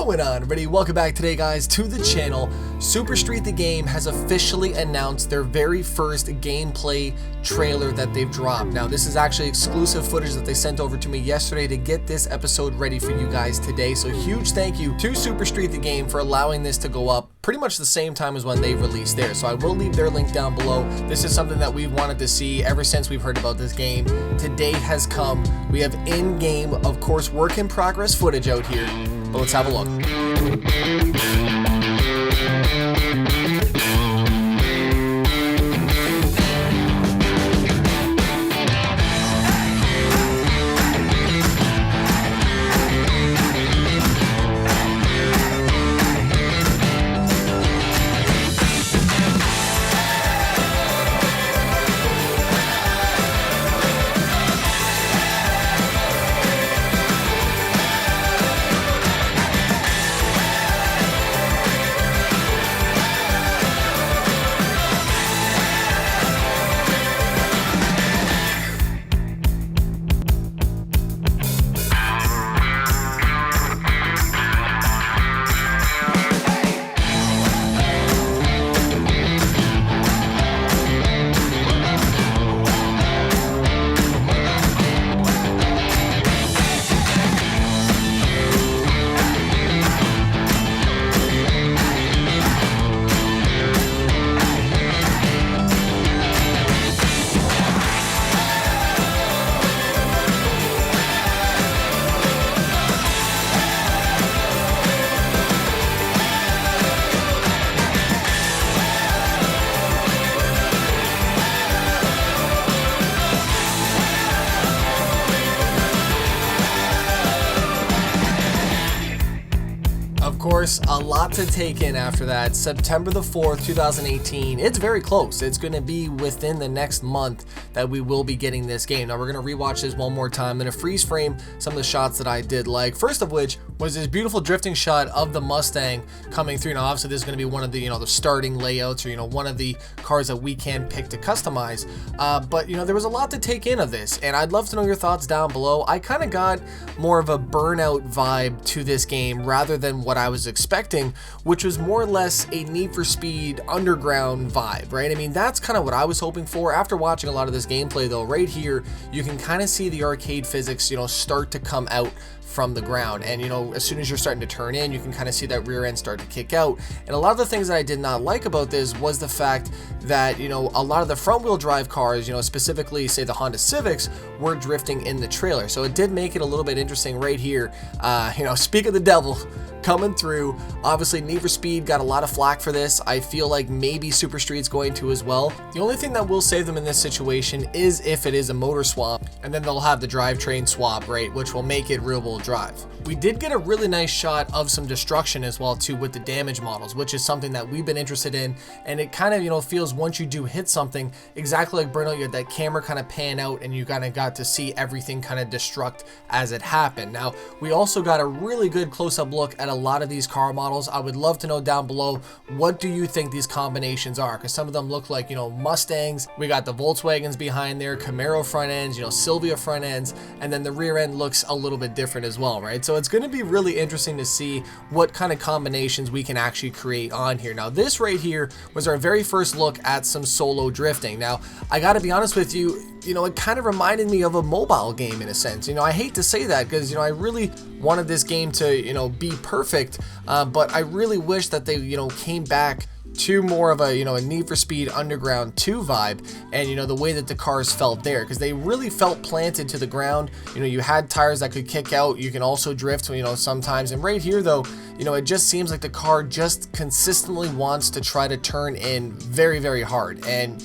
going on, everybody? Welcome back today, guys, to the channel. Super Street the Game has officially announced their very first gameplay trailer that they've dropped. Now, this is actually exclusive footage that they sent over to me yesterday to get this episode ready for you guys today. So huge thank you to Super Street the Game for allowing this to go up pretty much the same time as when they released theirs. So I will leave their link down below. This is something that we've wanted to see ever since we've heard about this game. Today has come. We have in-game, of course, work in progress footage out here. But let's have a look. Of course, a lot to take in after that. September the 4th, 2018. It's very close. It's going to be within the next month that we will be getting this game. Now, we're going to rewatch this one more time. I'm going to freeze frame some of the shots that I did like. First of which was this beautiful drifting shot of the Mustang coming through. Now, obviously, this is going to be one of the, the starting layouts, or, one of the cars that we can pick to customize. But, there was a lot to take in of this, and I'd love to know your thoughts down below. I kind of got more of a Burnout vibe to this game rather than what I was expecting, which was more or less a Need for Speed Underground vibe, right? I mean, that's kind of what I was hoping for. After watching a lot of this gameplay, though, right here, you can kind of see the arcade physics, start to come out from the ground, and as soon as you're starting to turn in, you can kind of see that rear end start to kick out. And a lot of the things that I did not like about this was the fact that a lot of the front wheel drive cars, specifically say the Honda Civics, were drifting in the trailer. So it did make it a little bit interesting right here. Speak of the devil coming through. Obviously, Need for Speed got a lot of flack for this. I feel like maybe Super Street's going to as well. The only thing that will save them in this situation is if it is a motor swap, and then they'll have the drivetrain swap, right, which will make it real-world drive. We did get a really nice shot of some destruction as well too with the damage models, which is something that we've been interested in, and it kind of feels once you do hit something, exactly like Burnout, you had that camera kind of pan out and you kind of got to see everything kind of destruct as it happened. Now, we also got a really good close-up look at a lot of these car models. I would love to know down below, what do you think these combinations are? Because some of them look like Mustangs, we got the Volkswagens behind there, Camaro front ends, Silvia front ends, and then the rear end looks a little bit different as well, right? So it's going to be really interesting to see what kind of combinations we can actually create on here. Now, this right here was our very first look at some solo drifting. Now, I got to be honest with you, it kind of reminded me of a mobile game in a sense. I hate to say that because, I really wanted this game to, be perfect, but I really wish that they, came back to more of a a Need for Speed Underground 2 vibe, and the way that the cars felt there, because they really felt planted to the ground. You had tires that could kick out, you can also drift sometimes, and right here though, it just seems like the car just consistently wants to try to turn in very, very hard. And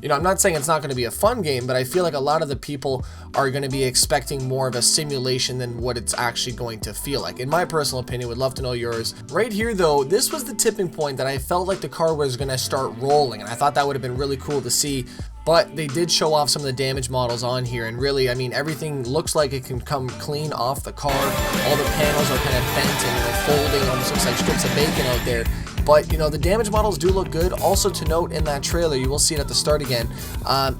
I'm not saying it's not going to be a fun game, but I feel like a lot of the people are going to be expecting more of a simulation than what it's actually going to feel like. In my personal opinion, would love to know yours. Right here, though, this was the tipping point that I felt like the car was going to start rolling, and I thought that would have been really cool to see. But they did show off some of the damage models on here, and really, I mean, everything looks like it can come clean off the car. All the panels are kind of bent and folding, almost looks like strips of bacon out there. But, you know, the damage models do look good. Also to note in that trailer, you will see it at the start again,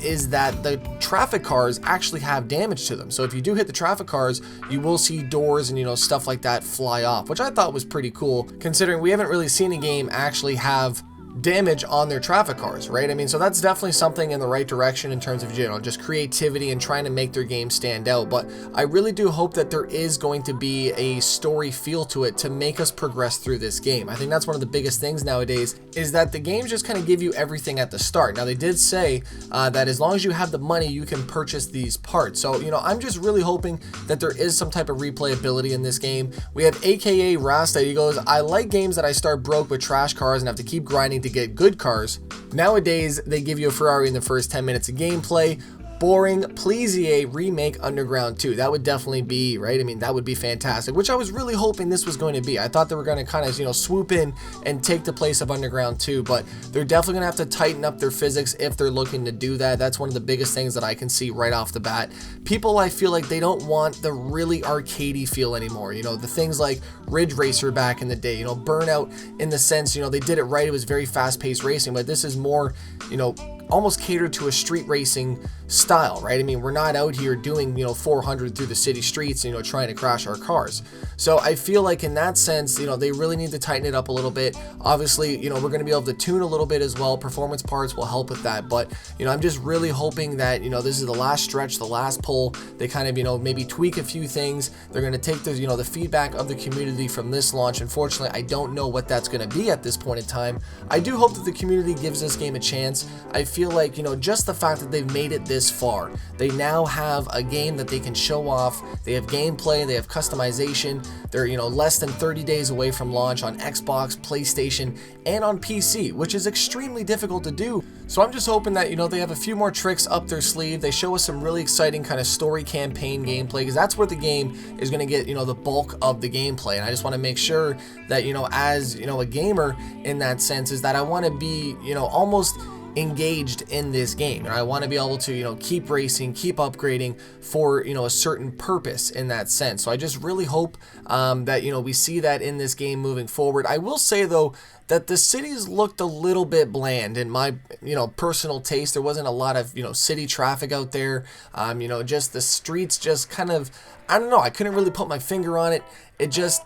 is that the traffic cars actually have damage to them. So if you do hit the traffic cars, you will see doors and, you know, stuff like that fly off, which I thought was pretty cool, considering we haven't really seen a game actually have damage on their traffic cars, right? I mean, so that's definitely something in the right direction in terms of, you know, just creativity and trying to make their game stand out. But I really do hope that there is going to be a story feel to it to make us progress through this game. I think that's one of the biggest things nowadays, is that the games just kind of give you everything at the start. Now, they did say that as long as you have the money, you can purchase these parts. So, you know, I'm just really hoping that there is some type of replayability in this game. We have AKA Rasta. He goes, I like games that I start broke with trash cars and have to keep grinding to get good cars. Nowadays, they give you a Ferrari in the first 10 minutes of gameplay. Boring. Please EA remake Underground 2. That would definitely be, right? I mean, that would be fantastic, which I was really hoping this was going to be. I thought they were going to kind of, you know, swoop in and take the place of Underground 2, but they're definitely going to have to tighten up their physics if they're looking to do that. That's one of the biggest things that I can see right off the bat. People, I feel like they don't want the really arcadey feel anymore. You know, the things like Ridge Racer back in the day, you know, Burnout in the sense, you know, they did it right. It was very fast-paced racing, but this is more, you know, almost catered to a street racing style, right? I mean, we're not out here doing, you know, 400 through the city streets, you know, trying to crash our cars. So I feel like in that sense, you know, they really need to tighten it up a little bit. Obviously, you know, we're going to be able to tune a little bit as well. Performance parts will help with that. But, you know, I'm just really hoping that, you know, this is the last stretch, the last pull. They kind of, you know, maybe tweak a few things. They're going to take the, you know, the feedback of the community from this launch. Unfortunately, I don't know what that's going to be at this point in time. I do hope that the community gives this game a chance. I feel like, you know, just the fact that they've made it this far, they now have a game that they can show off. They have gameplay, they have customization. They're, you know, less than 30 days away from launch on Xbox, PlayStation, and on PC, which is extremely difficult to do. So I'm just hoping that, you know, they have a few more tricks up their sleeve. They show us some really exciting kind of story campaign gameplay, because that's where the game is going to get, you know, the bulk of the gameplay. And I just want to make sure that, you know, as, you know, a gamer in that sense, is that I want to be, you know, almost engaged in this game, and I want to be able to, you know, keep racing, keep upgrading for, you know, a certain purpose in that sense. So I just really hope that, you know, we see that in this game moving forward. I will say though that the cities looked a little bit bland in my, you know, personal taste. There wasn't a lot of, you know, city traffic out there. You know, just the streets just kind of, I don't know, I couldn't really put my finger on it. It just,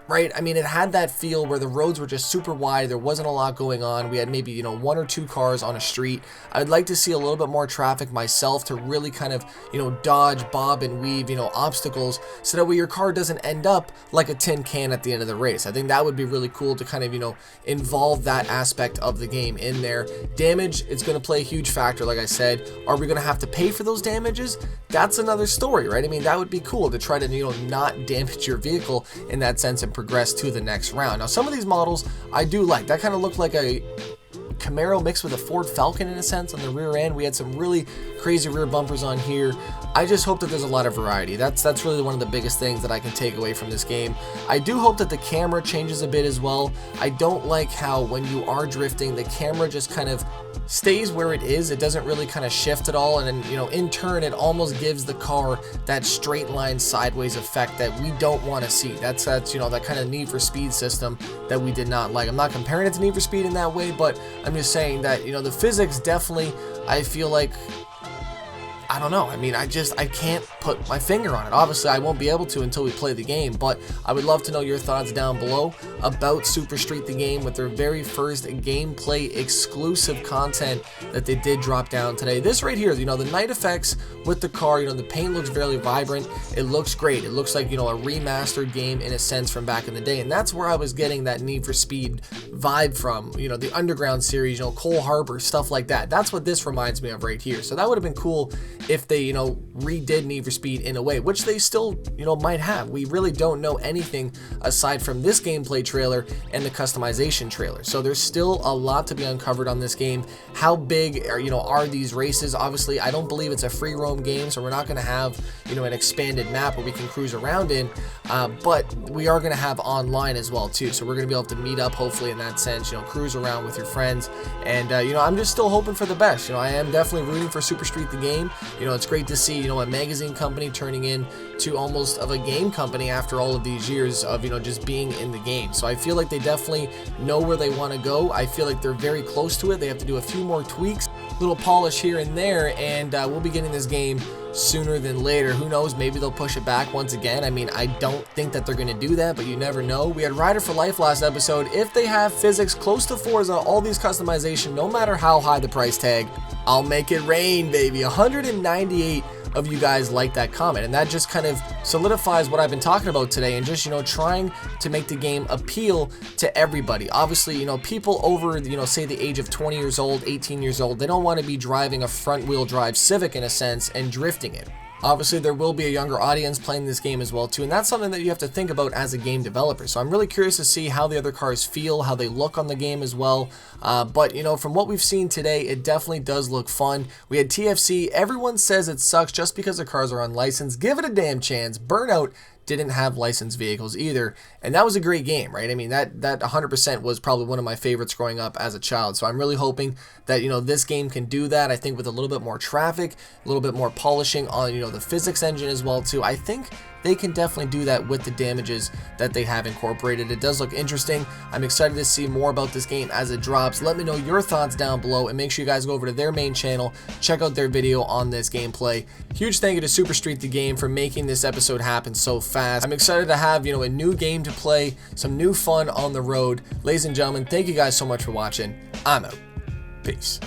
right? I mean, it had that feel where the roads were just super wide. There wasn't a lot going on. We had maybe, you know, 1 or 2 cars on a street. I'd like to see a little bit more traffic myself to really kind of, you know, dodge, bob, and weave, you know, obstacles, so that way your car doesn't end up like a tin can at the end of the race. I think that would be really cool to kind of, you know, involve that aspect of the game in there. Damage is going to play a huge factor, like I said. Are we going to have to pay for those damages? That's another story, right? I mean, that would be cool to try to, you know, not damage your vehicle in that sense and progress to the next round. Now, some of these models I do like. That kind of looked like a Camaro mixed with a Ford Falcon in a sense on the rear end. We had some really crazy rear bumpers on here. I just hope that there's a lot of variety. That's really one of the biggest things that I can take away from this game. I do hope that the camera changes a bit as well. I don't like how when you are drifting, the camera just kind of stays where it is. It doesn't really kind of shift at all, and then, you know, in turn it almost gives the car that straight line sideways effect that we don't want to see. That's you know, that kind of Need for Speed system that we did not like. I'm not comparing it to Need for Speed in that way, but I'm just saying that, you know, the physics definitely, I feel like, I don't know. I mean, I can't put my finger on it. Obviously, I won't be able to until we play the game, but I would love to know your thoughts down below about Super Street the game with their very first gameplay exclusive content that they did drop down today. This right here, you know, the night effects with the car, you know, the paint looks very vibrant. It looks great. It looks like, you know, a remastered game in a sense from back in the day, and that's where I was getting that Need for Speed vibe from, you know, the Underground series, you know, Cole Harbor, stuff like that. That's what this reminds me of right here. So that would have been cool if they, you know, redid Need for Speed in a way, which they still, you know, might have. We really don't know anything aside from this gameplay trailer and the customization trailer. So there's still a lot to be uncovered on this game. How big are, you know, are these races? Obviously, I don't believe it's a free roam game, so we're not going to have, you know, an expanded map where we can cruise around in, but we are going to have online as well too. So we're going to be able to meet up, hopefully, in that sense, you know, cruise around with your friends. And, you know, I'm just still hoping for the best. You know, I am definitely rooting for Super Street the game. You know, it's great to see, you know, a magazine company turning into almost of a game company after all of these years of, you know, just being in the game. So I feel like they definitely know where they want to go. I feel like they're very close to it. They have to do a few more tweaks, little polish here and there, and we'll be getting this game sooner than later. Who knows, maybe they'll push it back once again. I mean, I don't think that they're going to do that, but you never know. We had Rider for Life last episode. If they have physics close to Forza, all these customization, no matter how high the price tag, I'll make it rain, baby. 198 of you guys like that comment, and that just kind of solidifies what I've been talking about today, and just, you know, trying to make the game appeal to everybody. Obviously, you know, people over, you know, say the age of 20 years old, 18 years old, they don't want to be driving a front wheel drive Civic in a sense and drifting it. Obviously, there will be a younger audience playing this game as well too, and that's something that you have to think about as a game developer. So I'm really curious to see how the other cars feel, how they look on the game as well. But, you know, from what we've seen today, it definitely does look fun. We had TFC. Everyone says it sucks just because the cars are unlicensed. Give it a damn chance. Burnout didn't have licensed vehicles either, and that was a great game, right? I mean, that 100% was probably one of my favorites growing up as a child. So I'm really hoping that, you know, this game can do that. I think with a little bit more traffic, a little bit more polishing on, you know, the physics engine as well too. I think they can definitely do that with the damages that they have incorporated. It does look interesting. I'm excited to see more about this game as it drops. Let me know your thoughts down below, and make sure you guys go over to their main channel, check out their video on this gameplay. Huge thank you to Super Street the Game for making this episode happen so fast. I'm excited to have, you know, a new game to play, some new fun on the road. Ladies and gentlemen, thank you guys so much for watching. I'm out. Peace.